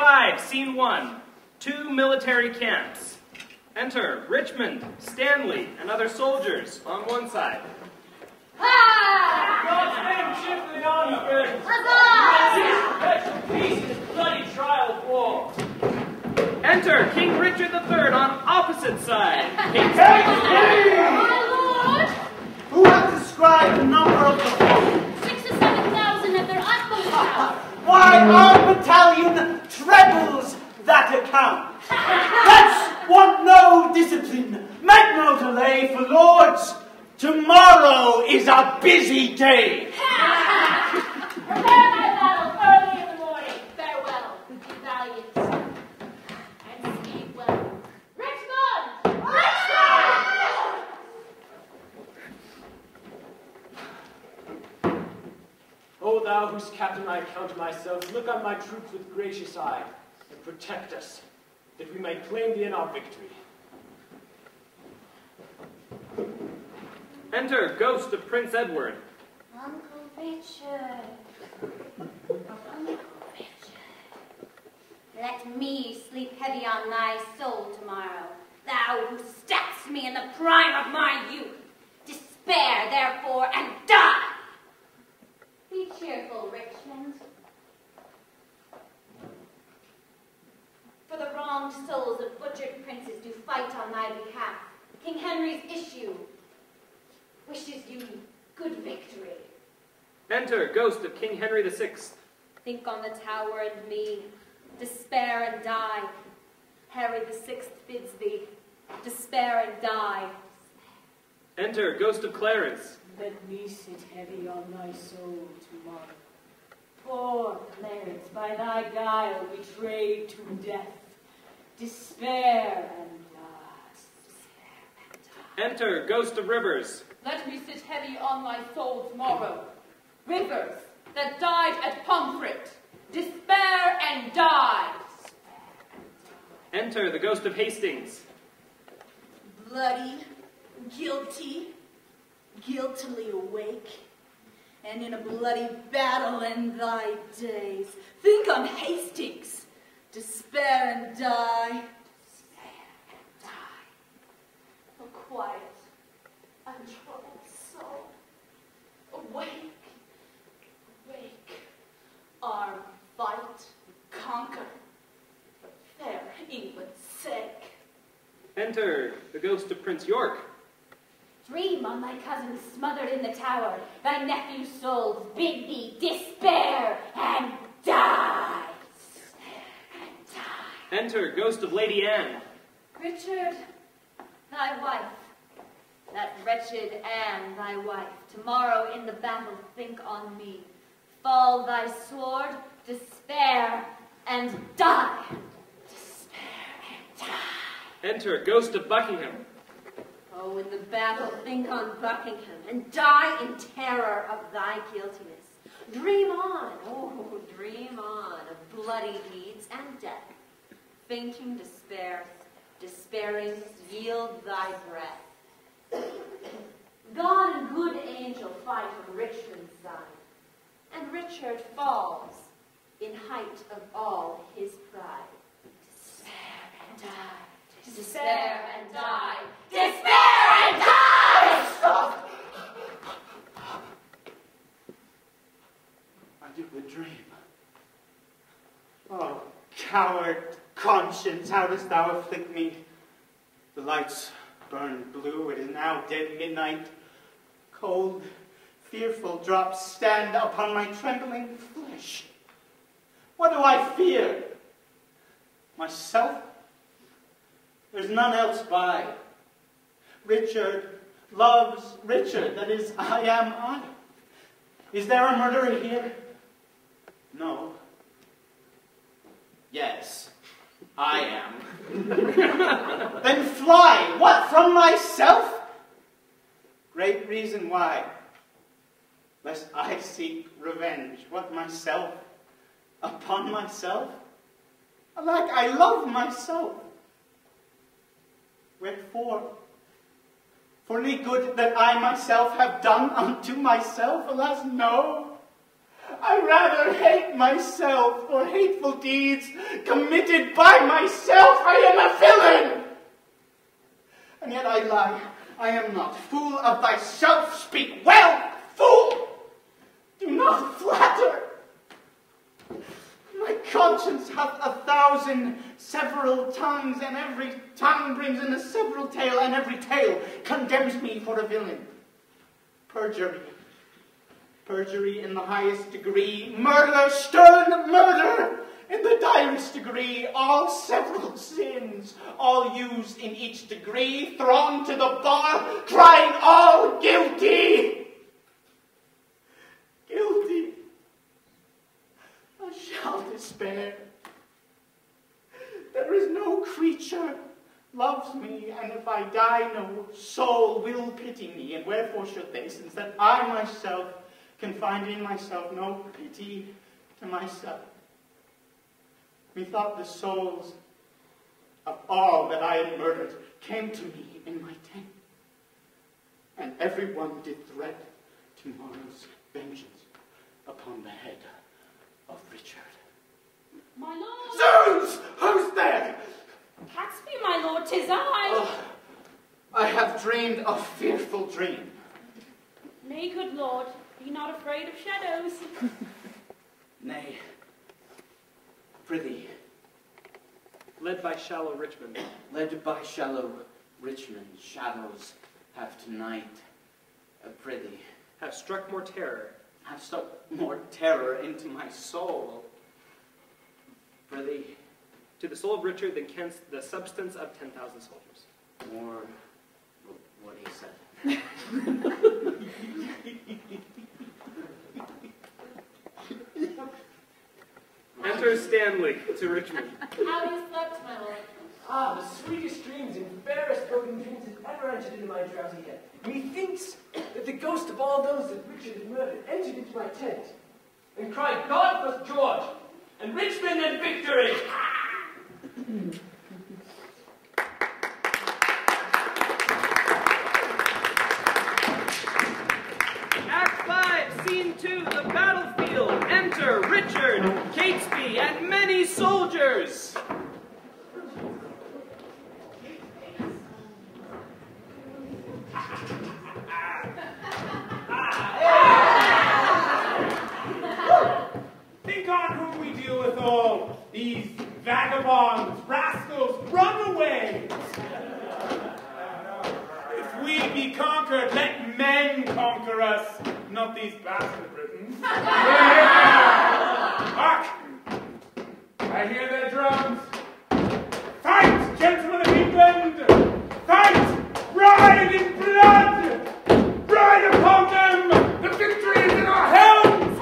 5, Scene 1. 2 military camps. Enter Richmond, Stanley, and other soldiers on one side. God's name cheerfully on you, friends. Huzzah! Peace in this bloody trial of war. Enter King Richard III on opposite side. King My lord! Who has described the number of the foe? 6,000 or 7,000 at their utmost power. Why, our battalion trebles that account. Let's want no discipline, make no delay, for lords, tomorrow is a busy day. Prepare thy battle early in the morning. Farewell, be valiant, and speed well. Richmond! O thou whose captain I count myself, look on my troops with gracious eye, and protect us, that we may claim thee in our victory. Enter Ghost of Prince Edward. Uncle Richard. Uncle Richard. Let me sleep heavy on thy soul tomorrow, thou who stabbedst me in the prime of my youth. Despair, therefore, and die. Be cheerful, Richmond. For the wronged souls of butchered princes do fight on thy behalf. King Henry's issue wishes you good victory. Enter Ghost of King Henry VI. Think on the Tower and me, despair and die. Harry VI bids thee, despair and die. Enter Ghost of Clarence. Let me sit heavy on thy soul tomorrow. Poor Clarence, by thy guile betrayed to death. Despair and die. Enter Ghost of Rivers. Let me sit heavy on my soul tomorrow. Rivers that died at Pomfret, despair and die. Enter the Ghost of Hastings. Bloody, guilty, guiltily awake, and in a bloody battle end thy days. Think on Hastings, despair and die. Despair and die. A quiet, untroubled soul. Awake, awake. Arm, fight, conquer, for fair England's sake. Enter the Ghost of Prince York. Dream on thy cousin smothered in the tower. Thy nephew's souls bid thee despair and die. Despair and die. Enter Ghost of Lady Anne. Richard, thy wife, that wretched Anne, thy wife, tomorrow in the battle think on me. Fall thy sword, despair and die. Despair and die. Enter Ghost of Buckingham. Oh, in the battle think on Buckingham, and die in terror of thy guiltiness. Dream on, oh, dream on, of bloody deeds and death. Fainting despair, despairing, yield thy breath. God and good angel fight on Richmond's side, and Richard falls in height of all his pride. Despair and die. Despair and die. Despair and die! Stop! I do the dream. Oh, coward conscience, how dost thou afflict me? The lights burn blue, it is now dead midnight. Cold, fearful drops stand upon my trembling flesh. What do I fear? Myself? There's none else by. Richard loves Richard, that is, I am I. Is there a murderer here? No. Yes, I am. Then fly. What, from myself? Great reason why. Lest I seek revenge. What, myself? Upon myself? Alack, I love myself. Wherefore? For any good that I myself have done unto myself? Alas, no. I rather hate myself for hateful deeds committed by myself. I am a villain. And yet I lie. I am not. Fool of thyself, speak well, fool. Do not flatter. My conscience hath 1,000 several tongues, and every tongue brings in a several tale, and every tale condemns me for a villain. Perjury. Perjury in the highest degree. Murder, stern murder in the direst degree. All several sins, all used in each degree, thrown to the bar, crying all guilty. Guilty. I shall despair. There is no creature loves me, and if I die, no soul will pity me. And wherefore should they, since that I myself can find in myself no pity to myself? Methought the souls of all that I had murdered came to me in my tent, and every one did threat tomorrow's vengeance upon the head of Richard. My lord! Zounds! Who's there? Catesby, my lord, 'tis I. Oh, I have dreamed a fearful dream. Nay, good lord, be not afraid of shadows. Nay, prithee, Led by shallow Richmond. led by shallow Richmond, shadows have tonight, prithee, Have struck more terror. have stuck more terror into my soul. Prithee, To the soul of Richard than Kent's the substance of 10,000 soldiers. more what he said. Enter Stanley to Richmond. How you slept, my lord? Ah, the sweetest dreams and fairest spoken dreams that ever entered into my drowsy head. Methinks that the ghost of all those that Richard had murdered entered into my tent and cried, God plus George, and Richmond and victory! Act 5, Scene 2, the battlefield. Enter Richard, Catesby, and many soldiers. Think on whom we deal withal. These vagabonds, rascals, runaways. If we be conquered, let men conquer us, not these bastard Britons. Hark! I hear their drums. Fight, gentlemen of England! Fight! Ride in blood! Ride upon them! The victory is in our helms!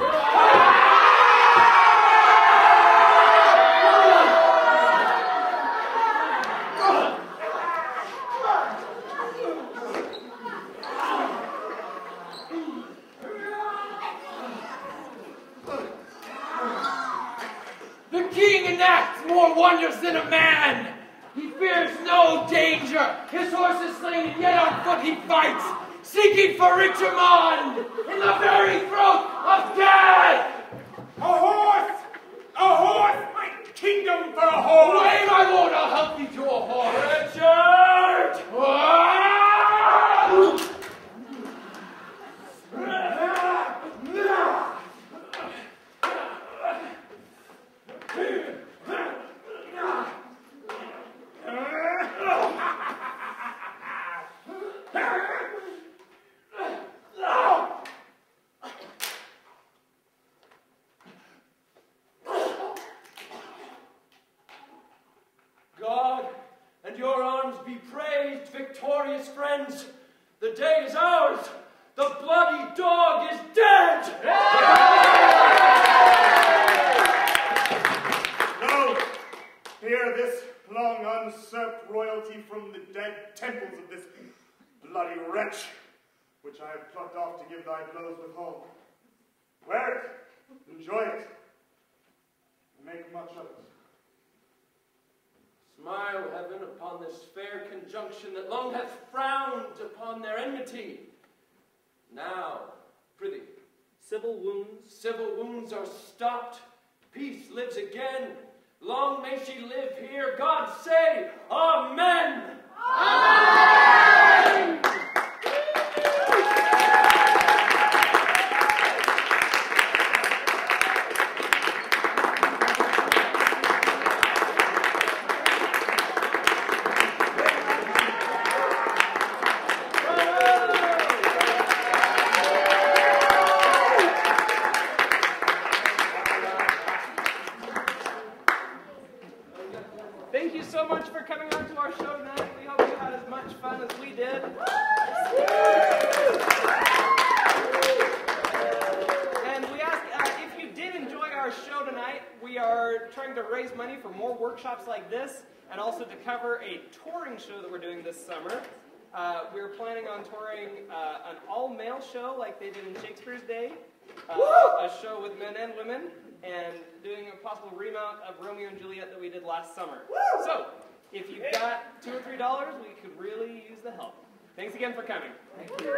The king enacts more wonders than a man. He fears no danger. His horse is slain, and yet on foot he fights, seeking for Richmond in the very throat of death. A horse! A horse! My kingdom for a horse! Away, my lord, I'll help thee to a horse. Richard! Ah! God and your arms be praised, victorious friends. The day is ours. The bloody dog is dead. Lo, hear this long usurped royalty from the dead temples of this bloody wretch, which I have plucked off to give thy blows withhold. Wear it, enjoy it, and make much of it. Smile, heaven, upon this fair conjunction that long hath frowned upon their enmity. Now, prithee, civil wounds. Civil wounds are stopped. Peace lives again. Long may she live here. God say, Amen. Amen. Thank you so much for coming on to our show tonight. We hope you had as much fun as we did. And we ask, if you did enjoy our show tonight, we are trying to raise money for more workshops like this, and also to cover a touring show that we're doing this summer. We're planning on touring an all-male show like they did in Shakespeare's day, a show with men and women, and doing a possible remount of Romeo and Juliet that we did last summer. So, if you've got $2 or $3, we could really use the help. Thanks again for coming. Thank you.